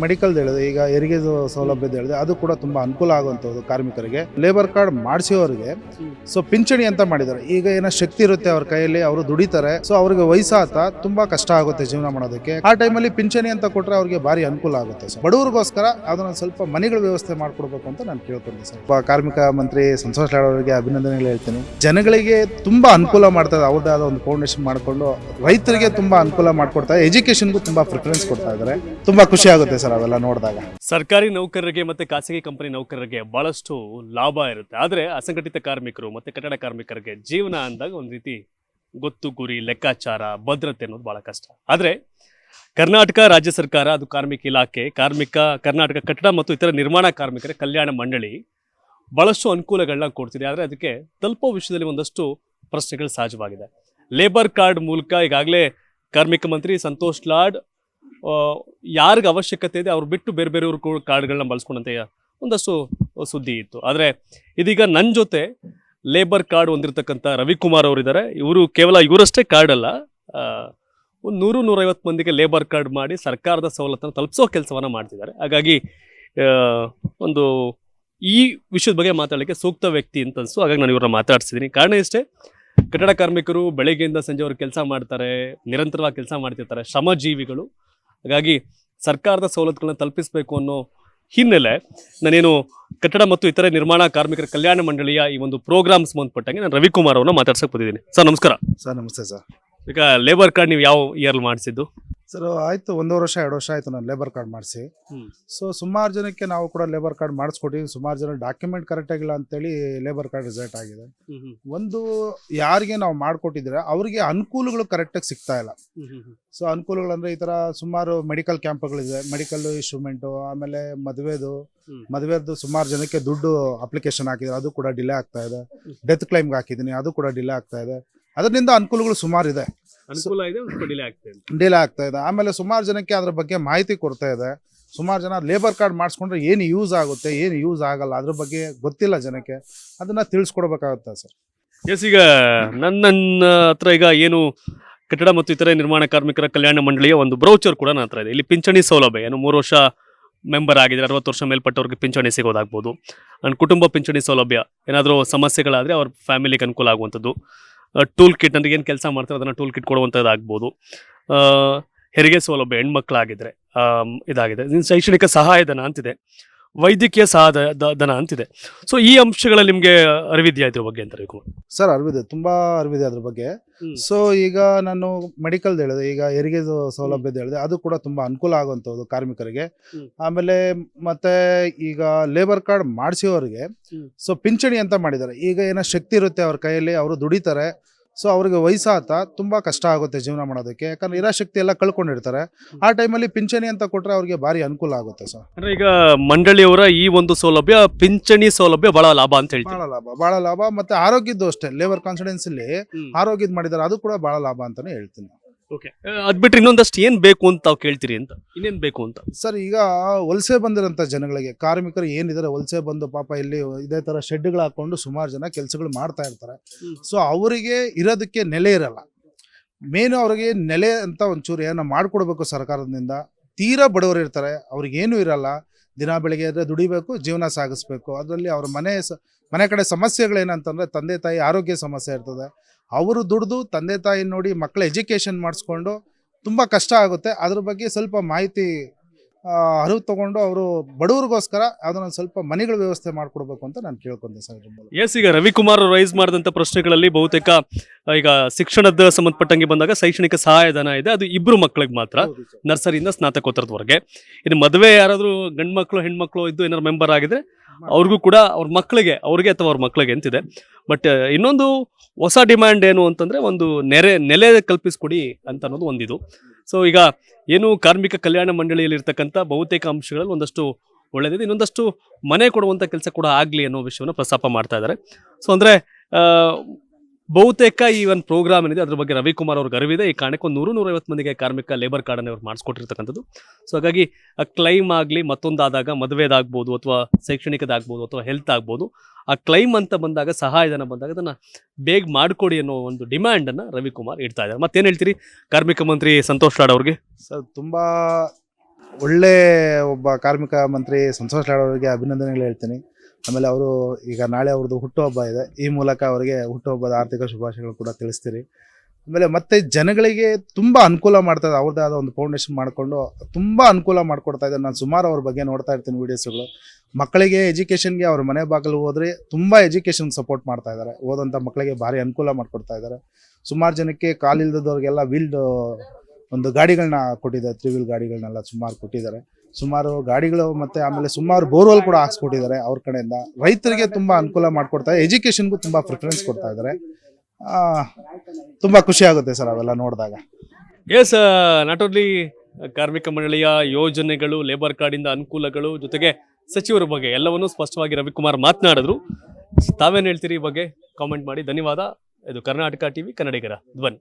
Medical ಹೇಳಿದೆ, ಈಗ ಹೆರಿಗೆ ಸೌಲಭ್ಯದ ಹೇಳಿದೆ, ಅದು ಕೂಡ ತುಂಬಾ ಅನುಕೂಲ ಆಗುವಂಥದ್ದು ಕಾರ್ಮಿಕರಿಗೆ. ಲೇಬರ್ ಕಾರ್ಡ್ ಮಾಡಿಸಿದವರಿಗೆ ಸೊ ಪಿಂಚಣಿ ಅಂತ ಮಾಡಿದ್ದಾರೆ. ಈಗ ಏನೋ ಶಕ್ತಿ ಇರುತ್ತೆ ಅವ್ರ ಕೈಯಲ್ಲಿ, ಅವರು ದುಡಿತಾರೆ, ಸೊ ಅವ್ರಿಗೆ ವಯಸ್ಸಾತ ತುಂಬಾ ಕಷ್ಟ ಆಗುತ್ತೆ ಜೀವನ ಮಾಡೋದಕ್ಕೆ. ಆ ಟೈಮಲ್ಲಿ ಪಿಂಚಣಿ ಅಂತ ಕೊಟ್ರೆ ಅವ್ರಿಗೆ ಭಾರಿ ಅನುಕೂಲ ಆಗುತ್ತೆ ಸರ್. ಬಡವರಿಗೋಸ್ಕರ ಅದನ್ನ ಸ್ವಲ್ಪ ಮನೆಗಳ ವ್ಯವಸ್ಥೆ ಮಾಡ್ಕೊಡ್ಬೇಕು ಅಂತ ನಾನು ಕೇಳ್ಕೊಂಡೆ ಸರ್. ಕಾರ್ಮಿಕ ಮಂತ್ರಿ ಸಂತೋಷ್ ಲಾಡ್ ಅವರಿಗೆ ಅಭಿನಂದನೆಗಳು ಹೇಳ್ತೀನಿ. ಜನಗಳಿಗೆ ತುಂಬಾ ಅನುಕೂಲ ಮಾಡ್ತಾ ಇದೆ, ಅವ್ರದ್ದಾದ ಒಂದು ಫೌಂಡೇಶನ್ ಮಾಡ್ಕೊಂಡು ರೈತರಿಗೆ ತುಂಬಾ ಅನುಕೂಲ ಮಾಡ್ಕೊಡ್ತಾರೆ, ಎಜುಕೇಶನ್ಗೂ ತುಂಬಾ ಪ್ರಿಫರೆನ್ಸ್ ಕೊಡ್ತಾ ಇದ್ದಾರೆ. ತುಂಬಾ ಖುಷಿ ಆಗುತ್ತೆ ಸರ್ ಅವೆಲ್ಲ ನೋಡಿದಾಗ. ಸರ್ಕಾರಿ ನೌಕರರಿಗೆ ಮತ್ತೆ ಖಾಸಗಿ ಕಂಪನಿ ನೌಕರರಿಗೆ ಬಹಳಷ್ಟು ಲಾಭ ಇರುತ್ತೆ, ಆದ್ರೆ ಅಸಂಘಟಿತ ಕಾರ್ಮಿಕರು ಮತ್ತೆ ಕಟ್ಟಡ ಕಾರ್ಮಿಕರಿಗೆ ಜೀವನ ಅಂದಾಗ ಒಂದ್ ರೀತಿ ಗೊತ್ತು, ಗುರಿ, ಲೆಕ್ಕಾಚಾರ, ಭದ್ರತೆ ಅನ್ನೋದು ಬಹಳ ಕಷ್ಟ. ಆದ್ರೆ ಕರ್ನಾಟಕ ರಾಜ್ಯ ಸರ್ಕಾರ, ಅದು ಕಾರ್ಮಿಕ ಇಲಾಖೆ, ಕರ್ನಾಟಕ ಕಟ್ಟಡ ಮತ್ತು ಇತರ ನಿರ್ಮಾಣ ಕಾರ್ಮಿಕರ ಕಲ್ಯಾಣ ಮಂಡಳಿ ಬಹಳಷ್ಟು ಅನುಕೂಲಗಳನ್ನ ಕೊಡ್ತಿದೆ. ಆದ್ರೆ ಅದಕ್ಕೆ ತಲುಪೋ ವಿಷಯದಲ್ಲಿ ಒಂದಷ್ಟು ಪ್ರಶ್ನೆಗಳು ಸಹಜವಾಗಿದೆ. ಲೇಬರ್ ಕಾರ್ಡ್ ಮೂಲಕ ಈಗಾಗಲೇ ಕಾರ್ಮಿಕ ಮಂತ್ರಿ ಸಂತೋಷ್ ಲಾಡ್ ಯಾರಿಗೆ ಅವಶ್ಯಕತೆ ಇದೆ ಅವ್ರು ಬಿಟ್ಟು ಬೇರೆ ಬೇರೆಯವ್ರ ಕಾರ್ಡ್ಗಳನ್ನ ಬಳಸ್ಕೊಂಡಂತೆ ಒಂದಷ್ಟು ಸುದ್ದಿ ಇತ್ತು. ಆದರೆ ಇದೀಗ ನನ್ನ ಜೊತೆ ಲೇಬರ್ ಕಾರ್ಡ್ ಹೊಂದಿರತಕ್ಕಂಥ ರವಿಕುಮಾರ್ ಅವರಿದ್ದಾರೆ. ಇವರು ಕೇವಲ ಇವರಷ್ಟೇ ಕಾರ್ಡ್ ಅಲ್ಲ, ಒಂದು 100-150 ಮಂದಿಗೆ ಲೇಬರ್ ಕಾರ್ಡ್ ಮಾಡಿ ಸರ್ಕಾರದ ಸವಲತ್ತನ್ನು ತಲುಪಿಸೋ ಕೆಲಸವನ್ನು ಮಾಡ್ತಿದ್ದಾರೆ. ಹಾಗಾಗಿ ಒಂದು ಈ ವಿಷಯದ ಬಗ್ಗೆ ಮಾತಾಡಲಿಕ್ಕೆ ಸೂಕ್ತ ವ್ಯಕ್ತಿ ಅಂತ ಅನಿಸ್ತು. ಹಾಗಾಗಿ ನಾನು ಇವ್ರನ್ನ ಮಾತಾಡ್ಸಿದ್ದೀನಿ. ಕಾರಣ ಇಷ್ಟೇ, ಕಟ್ಟಡ ಕಾರ್ಮಿಕರು ಬೆಳಗ್ಗೆಯಿಂದ ಸಂಜೆವರೆಗೆ ಕೆಲಸ ಮಾಡ್ತಾರೆ, ನಿರಂತರವಾಗಿ ಕೆಲಸ ಮಾಡ್ತಿರ್ತಾರೆ, ಶ್ರಮಜೀವಿಗಳು. ಹಾಗಾಗಿ ಸರ್ಕಾರದ ಸವಲತ್ತುಗಳನ್ನ ತಲುಪಿಸಬೇಕು ಅನ್ನೋ ಹಿನ್ನೆಲೆ ನಾನೇನು ಕಟ್ಟಡ ಮತ್ತು ಇತರೆ ನಿರ್ಮಾಣ ಕಾರ್ಮಿಕರ ಕಲ್ಯಾಣ ಮಂಡಳಿಯ ಈ ಒಂದು ಪ್ರೋಗ್ರಾಮ್ ಸಂಬಂಧಪಟ್ಟಂಗೆ ನಾನು ರವಿಕುಮಾರ್ ಅವ್ರನ್ನ ಮಾತಾಡ್ಸಕ್ ಬಂದಿದ್ದೀನಿ. ಸರ್ ನಮಸ್ಕಾರ. ಸರ್ ನಮಸ್ತೆ ಸರ್. ಈಗ ಲೇಬರ್ ಕಾರ್ಡ್ ನೀವು ಯಾವ ಇಯರ್ ಮಾಡಿಸಿದ್ದು? ಸರ್ ಆಯ್ತು, 1 ವರ್ಷ 2 ವರ್ಷ ಆಯ್ತು ನಾನು ಲೇಬರ್ ಕಾರ್ಡ್ ಮಾಡಿಸಿ. ಸೊ ಸುಮಾರು ಜನಕ್ಕೆ ನಾವು ಕೂಡ ಲೇಬರ್ ಕಾರ್ಡ್ ಮಾಡಿಸ್ಕೊಟ್ಟಿವಿ. ಸುಮಾರು ಜನ ಡಾಕ್ಯುಮೆಂಟ್ ಕರೆಕ್ಟ್ ಆಗಿಲ್ಲ ಅಂತೇಳಿ ಲೇಬರ್ ಕಾರ್ಡ್ ರಿಸಲ್ಟ್ ಆಗಿದೆ. ಒಂದು ಯಾರಿಗೆ ನಾವು ಮಾಡಿಕೊಟ್ಟಿದ್ರೆ ಅವ್ರಿಗೆ ಅನುಕೂಲಗಳು ಕರೆಕ್ಟಾಗಿ ಸಿಗ್ತಾ ಇಲ್ಲ. ಸೊ ಅನುಕೂಲಗಳಂದ್ರೆ ಈ ತರ ಸುಮಾರು ಮೆಡಿಕಲ್ ಕ್ಯಾಂಪ್ಗಳಿದೆ, ಮೆಡಿಕಲ್ ಇನ್ಸ್ಟ್ರೂಮೆಂಟು, ಆಮೇಲೆ ಮದುವೆದು ಸುಮಾರು ಜನಕ್ಕೆ ದುಡ್ಡು ಅಪ್ಲಿಕೇಶನ್ ಹಾಕಿದ್ರೆ ಅದು ಕೂಡ ಡಿಲೇ ಆಗ್ತಾ ಇದೆ. ಡೆತ್ ಕ್ಲೈಮ್ಗೆ ಹಾಕಿದ್ದೀನಿ, ಅದು ಕೂಡ ಡಿಲೇ ಆಗ್ತಾ ಇದೆ. ಅದರಿಂದ ಅನುಕೂಲಗಳು ಸುಮಾರು ಇದೆ, ಡಿಲೇ ಆಗ್ತಾ ಇದೆ. ಆಮೇಲೆ ಸುಮಾರು ಜನಕ್ಕೆ ಅದ್ರ ಬಗ್ಗೆ ಮಾಹಿತಿ ಕೊಡ್ತಾ ಇದೆ. ಸುಮಾರು ಜನ ಲೇಬರ್ ಕಾರ್ಡ್ ಮಾಡಿಸ್ಕೊಂಡ್ರೆ ಏನು ಯೂಸ್ ಆಗುತ್ತೆ, ಏನು ಯೂಸ್ ಆಗಲ್ಲ, ಅದ್ರ ಬಗ್ಗೆ ಗೊತ್ತಿಲ್ಲ ಜನಕ್ಕೆ. ಅದನ್ನ ತಿಳಿಸ್ಕೊಡ್ಬೇಕಾಗುತ್ತೆ ಸರ್. ಎಸ್, ಈಗ ನನ್ನ ಹತ್ರ ಈಗ ಏನು ಕಟ್ಟಡ ಮತ್ತು ಇತರೆ ನಿರ್ಮಾಣ ಕಾರ್ಮಿಕರ ಕಲ್ಯಾಣ ಮಂಡಳಿಯ ಒಂದು ಬ್ರೌಚರ್ ಕೂಡ ನನ್ನ ಹತ್ರ ಇದೆ. ಇಲ್ಲಿ ಪಿಂಚಣಿ ಸೌಲಭ್ಯ ಏನು 3 ವರ್ಷ ಮೆಂಬರ್ ಆಗಿದ್ರೆ 60 ವರ್ಷ ಮೇಲ್ಪಟ್ಟವ್ರಿಗೆ ಪಿಂಚಣಿ ಸಿಗೋದಾಗ್ಬೋದು. ಅಂಡ್ ಕುಟುಂಬ ಪಿಂಚಣಿ ಸೌಲಭ್ಯ, ಏನಾದರೂ ಸಮಸ್ಯೆಗಳಾದರೆ ಅವ್ರ ಫ್ಯಾಮಿಲಿಗೆ ಅನುಕೂಲ ಆಗುವಂಥದ್ದು. ಟೂಲ್ ಕಿಟ್ ಅಂದ್ರೆ ಏನು ಕೆಲಸ ಮಾಡ್ತಾರೆ ಅದನ್ನು ಟೂಲ್ ಕಿಟ್ ಕೊಡುವಂಥದ್ದು ಆಗ್ಬೋದು. ಹೆರಿಗೆ ಸೌಲಭ್ಯ ಹೆಣ್ಮಕ್ಳಾಗಿದ್ರೆ ಇದಾಗಿದೆ. ಶೈಕ್ಷಣಿಕ ಸಹಾಯಧನ ಅಂತಿದೆ, ವೈದ್ಯಕೀಯ ಸಹಾಯಧನ ಅಂತಿದೆ. ಸೊ ಈ ಅಂಶಗಳಲ್ಲಿ ನಿಮಗೆ ಅರಿವಿದೆಯಾ ಇದ್ರ ಬಗ್ಗೆ ಅಂತ? ಸರ್ ಅರಿವಿದೆ, ತುಂಬಾ ಅರಿವಿದೆ ಅದ್ರ ಬಗ್ಗೆ. ಸೊ ಈಗ ನಾನು ಮೆಡಿಕಲ್ ಹೇಳಿದೆ, ಈಗ ಹೆರಿಗೆ ಸೌಲಭ್ಯದ ಹೇಳಿದೆ, ಅದು ಕೂಡ ತುಂಬಾ ಅನುಕೂಲ ಆಗುವಂಥದ್ದು ಕಾರ್ಮಿಕರಿಗೆ. ಆಮೇಲೆ ಮತ್ತೆ ಈಗ ಲೇಬರ್ ಕಾರ್ಡ್ ಮಾಡಿಸಿದವರಿಗೆ ಸೊ ಪಿಂಚಣಿ ಅಂತ ಮಾಡಿದ್ದಾರೆ. ಈಗ ಏನೋ ಶಕ್ತಿ ಇರುತ್ತೆ ಅವ್ರ ಕೈಯಲ್ಲಿ, ಅವರು ದುಡಿತಾರೆ, ಸೊ ಅವ್ರಿಗೆ ವಯಸ್ಸಾತ ತುಂಬಾ ಕಷ್ಟ ಆಗುತ್ತೆ ಜೀವನ ಮಾಡೋದಕ್ಕೆ. ಯಾಕಂದ್ರೆ ಇರೋ ಶಕ್ತಿ ಎಲ್ಲ ಕಳ್ಕೊಂಡಿರ್ತಾರೆ. ಆ ಟೈಮಲ್ಲಿ ಪಿಂಚಣಿ ಅಂತ ಕೊಟ್ರೆ ಅವ್ರಿಗೆ ಭಾರಿ ಅನುಕೂಲ ಆಗುತ್ತೆ ಸರ್. ಅಂದ್ರೆ ಈಗ ಮಂಡಳಿಯವರ ಈ ಒಂದು ಸೌಲಭ್ಯ, ಪಿಂಚಣಿ ಸೌಲಭ್ಯ ಬಹಳ ಲಾಭ ಅಂತ ಹೇಳ್ತಾರೆ. ಬಹಳ ಲಾಭ. ಮತ್ತೆ ಆರೋಗ್ಯದ್ದು ಅಷ್ಟೇ, ಲೇಬರ್ ಕಾನ್ಫಿಡೆನ್ಸಲ್ಲಿ ಆರೋಗ್ಯದ ಮಾಡಿದ್ದಾರೆ, ಅದು ಕೂಡ ಬಹಳ ಲಾಭ ಅಂತಾನೆ ಹೇಳ್ತೀನಿ. ಓಕೆ, ಅದ್ ಬಿಟ್ರೆ ಇನ್ನೊಂದಷ್ಟು ಏನ್ ಬೇಕು ಅಂತ ತಾವು ಕೇಳ್ತೀರಿ ಅಂತ? ಇನ್ನೇನ್ ಬೇಕು ಅಂತ ಸರ್? ಈಗ ವಲಸೆ ಬಂದಿರೋಂಥ ಜನಗಳಿಗೆ, ಕಾರ್ಮಿಕರು ಏನಿದ್ದಾರೆ ವಲಸೆ ಬಂದು ಪಾಪ ಇಲ್ಲಿ ಇದೇ ತರ ಶೆಡ್ಗಳು ಹಾಕೊಂಡು ಸುಮಾರು ಜನ ಕೆಲಸಗಳು ಮಾಡ್ತಾ ಇರ್ತಾರೆ. ಸೊ ಅವರಿಗೆ ಇರೋದಕ್ಕೆ ನೆಲೆ ಇರಲ್ಲ. ಮೇನು ಅವ್ರಿಗೆ ನೆಲೆ ಅಂತ ಒಂಚೂರು ಏನೋ ಮಾಡ್ಕೊಡ್ಬೇಕು ಸರ್ಕಾರದಿಂದ. ತೀರಾ ಬಡವರು ಇರ್ತಾರೆ, ಅವ್ರಿಗೇನು ಇರಲ್ಲ, ದಿನ ಬೆಳಿಗ್ಗೆ ಎದ್ರೆ ದುಡಿಬೇಕು, ಜೀವನ ಸಾಗಿಸ್ಬೇಕು. ಅದರಲ್ಲಿ ಅವ್ರ ಮನೆ ಕಡೆ ಸಮಸ್ಯೆಗಳೇನಂತಂದ್ರೆ ತಂದೆ ತಾಯಿ ಆರೋಗ್ಯ ಸಮಸ್ಯೆ ಇರ್ತದೆ. ಅವರು ದುಡ್ದು ತಂದೆ ತಾಯಿ ನೋಡಿ ಮಕ್ಕಳ ಎಜುಕೇಷನ್ ಮಾಡಿಸ್ಕೊಂಡು ತುಂಬ ಕಷ್ಟ ಆಗುತ್ತೆ. ಅದ್ರ ಬಗ್ಗೆ ಸ್ವಲ್ಪ ಮಾಹಿತಿ ಅರಿವು ತಗೊಂಡು ಅವರು ಬಡವರಿಗೋಸ್ಕರ ಅದನ್ನ ಸ್ವಲ್ಪ ಮನೆಗಳ ವ್ಯವಸ್ಥೆ ಮಾಡ್ಕೊಡ್ಬೇಕು ಅಂತ ನಾನು ಕೇಳ್ಕೊಂಡೆ ಸರ್. ಎಸ್, ಈಗ ರವಿಕುಮಾರ್ ರೈಸ್ ಮಾಡಿದಂಥ ಪ್ರಶ್ನೆಗಳಲ್ಲಿ ಬಹುತೇಕ ಈಗ ಶಿಕ್ಷಣದ ಸಂಬಂಧಪಟ್ಟಂಗೆ ಬಂದಾಗ ಶೈಕ್ಷಣಿಕ ಸಹಾಯಧನ ಇದೆ, ಅದು 2 ಮಕ್ಕಳಿಗೆ ಮಾತ್ರ, ನರ್ಸರಿಯಿಂದ ಸ್ನಾತಕೋತ್ತರದವರೆಗೆ. ಇದು ಮದುವೆ ಯಾರಾದರೂ ಗಂಡು ಮಕ್ಕಳು ಹೆಣ್ಮಕ್ಳು ಇದ್ದು ಏನಾದ್ರು ಮೆಂಬರ್ ಆಗಿದ್ರೆ ಅವ್ರಿಗೂ ಕೂಡ ಅವ್ರ ಅವ್ರಿಗೆ ಅಥವಾ ಅವ್ರ ಮಕ್ಕಳಿಗೆ ಅಂತಿದೆ. ಬಟ್ ಇನ್ನೊಂದು ಹೊಸ ಡಿಮ್ಯಾಂಡ್ ಏನು ಅಂತಂದ್ರೆ ಒಂದು ನೆಲೆ ಕಲ್ಪಿಸ್ಕೊಡಿ ಅಂತ ಅನ್ನೋದು ಒಂದಿದು. ಸೊ ಈಗ ಏನು ಕಾರ್ಮಿಕ ಕಲ್ಯಾಣ ಮಂಡಳಿಯಲ್ಲಿ ಇರ್ತಕ್ಕಂಥ ಬಹುತೇಕ ಅಂಶಗಳಲ್ಲಿ ಒಂದಷ್ಟು ಒಳ್ಳೆದಿದೆ, ಇನ್ನೊಂದಷ್ಟು ಮನೆ ಕೊಡುವಂಥ ಕೆಲಸ ಕೂಡ ಆಗಲಿ ಅನ್ನೋ ವಿಷಯವನ್ನು ಪ್ರಸ್ತಾಪ ಮಾಡ್ತಾ ಇದ್ದಾರೆ. ಸೊ ಅಂದರೆ ಬಹುತೇಕ ಈ ಒಂದು ಪ್ರೋಗ್ರಾಮ್ ಏನಿದೆ ಅದ್ರ ಬಗ್ಗೆ ರವಿಕುಮಾರ್ ಅವ್ರಿಗೆ ಅರಿವಿದೆ. ಈ ಕಾರಣಕ್ಕೆ ಒಂದು 100-150 ಮಂದಿಗೆ ಕಾರ್ಮಿಕ ಲೇಬರ್ ಕಾರ್ಡನ್ನು ಅವ್ರು ಮಾಡಿಸ್ಕೊಟ್ಟಿರ್ತಕ್ಕಂಥದ್ದು. ಸೊ ಹಾಗಾಗಿ ಆ ಕ್ಲೈಮ್ ಆಗಲಿ, ಮತ್ತೊಂದಾದಾಗ ಮದುವೆದಾಗ್ಬೋದು ಅಥವಾ ಶೈಕ್ಷಣಿಕದಾಗ್ಬೋದು ಅಥವಾ ಹೆಲ್ತ್ ಆಗ್ಬೋದು, ಆ ಕ್ಲೈಮ್ ಅಂತ ಬಂದಾಗ, ಸಹಾಯಧನ ಬಂದಾಗ ಅದನ್ನು ಬೇಗ ಮಾಡಿಕೊಡಿ ಅನ್ನೋ ಒಂದು ಡಿಮ್ಯಾಂಡನ್ನು ರವಿಕುಮಾರ್ ಇಡ್ತಾ ಇದ್ದಾರೆ. ಮತ್ತೇನು ಹೇಳ್ತೀರಿ ಕಾರ್ಮಿಕ ಮಂತ್ರಿ ಸಂತೋಷ್ ಲಾಡ್ ಅವ್ರಿಗೆ? ಸರ್ ತುಂಬಾ ಒಳ್ಳೆ ಒಬ್ಬ ಕಾರ್ಮಿಕ ಮಂತ್ರಿ ಸಂತೋಷ್ ಲಾಡ್ ಅವರಿಗೆ ಅಭಿನಂದನೆಗಳು ಹೇಳ್ತೀನಿ. ಆಮೇಲೆ ಅವರು ಈಗ ನಾಳೆ ಅವ್ರದ್ದು ಹುಟ್ಟುಹಬ್ಬ ಇದೆ, ಈ ಮೂಲಕ ಅವರಿಗೆ ಹುಟ್ಟುಹಬ್ಬದ ಆರ್ಥಿಕ ಶುಭಾಶಯಗಳು ಕೂಡ ತಿಳಿಸ್ತೀರಿ. ಆಮೇಲೆ ಮತ್ತೆ ಜನಗಳಿಗೆ ತುಂಬ ಅನುಕೂಲ ಮಾಡ್ತಾ ಇದೆ, ಅವ್ರದ್ದೇ ಆದ ಒಂದು ಫೌಂಡೇಶನ್ ಮಾಡಿಕೊಂಡು ತುಂಬ ಅನುಕೂಲ ಮಾಡಿಕೊಡ್ತಾ ಇದ್ದಾರೆ. ನಾನು ಸುಮಾರು ಅವ್ರ ಬಗ್ಗೆ ನೋಡ್ತಾ ಇರ್ತೀನಿ ವೀಡಿಯೋಸ್ಗಳು. ಮಕ್ಕಳಿಗೆ ಎಜುಕೇಷನ್ಗೆ ಅವ್ರ ಮನೆ ಬಾಗಿಲು ಹೋದರೆ ತುಂಬ ಎಜುಕೇಷನ್ಗೆ ಸಪೋರ್ಟ್ ಮಾಡ್ತಾ ಇದ್ದಾರೆ. ಓದೋಂಥ ಮಕ್ಕಳಿಗೆ ಭಾರಿ ಅನುಕೂಲ ಮಾಡಿಕೊಡ್ತಾ ಇದ್ದಾರೆ. ಸುಮಾರು ಜನಕ್ಕೆ ಕಾಲಿಲ್ದವ್ರಿಗೆಲ್ಲ ವೀಲ್ಡ್ ಒಂದು ಗಾಡಿಗಳನ್ನ ಕೊಟ್ಟಿದ್ದಾರೆ, 3 ವೀಲ್ ಗಾಡಿಗಳನ್ನೆಲ್ಲ ಸುಮಾರು ಕೊಟ್ಟಿದ್ದಾರೆ. ಸುಮಾರು ಗಾಡಿಗಳು ಮತ್ತು ಆಮೇಲೆ ಸುಮಾರು ಬೋರ್ವೆಲ್ ಕೂಡ ಹಾಕ್ಸ್ಕೊಟ್ಟಿದ್ದಾರೆ ಅವ್ರ ಕಡೆಯಿಂದ. ರೈತರಿಗೆ ತುಂಬ ಅನುಕೂಲ ಮಾಡಿಕೊಡ್ತಾರೆ, ಎಜುಕೇಷನ್ಗೂ ತುಂಬ ಪ್ರಿಫರೆನ್ಸ್ ಕೊಡ್ತಾ ಇದ್ದಾರೆ. ತುಂಬ ಖುಷಿ ಆಗುತ್ತೆ ಸರ್ ಅವೆಲ್ಲ ನೋಡಿದಾಗ. ಎಸ್, ನಾಟ್ ಓನ್ಲಿ ಕಾರ್ಮಿಕ ಮಂಡಳಿಯ ಯೋಜನೆಗಳು, ಲೇಬರ್ ಕಾರ್ಡಿಂದ ಅನುಕೂಲಗಳು, ಜೊತೆಗೆ ಸಚಿವರ ಬಗ್ಗೆ ಎಲ್ಲವನ್ನೂ ಸ್ಪಷ್ಟವಾಗಿ ರವಿಕುಮಾರ್ ಮಾತನಾಡಿದ್ರು. ತಾವೇನು ಹೇಳ್ತೀರಿ ಈ ಬಗ್ಗೆ ಕಾಮೆಂಟ್ ಮಾಡಿ. ಧನ್ಯವಾದ. ಇದು ಕರ್ನಾಟಕ ಟಿವಿ, ಕನ್ನಡಿಗರ ಧ್ವನಿ.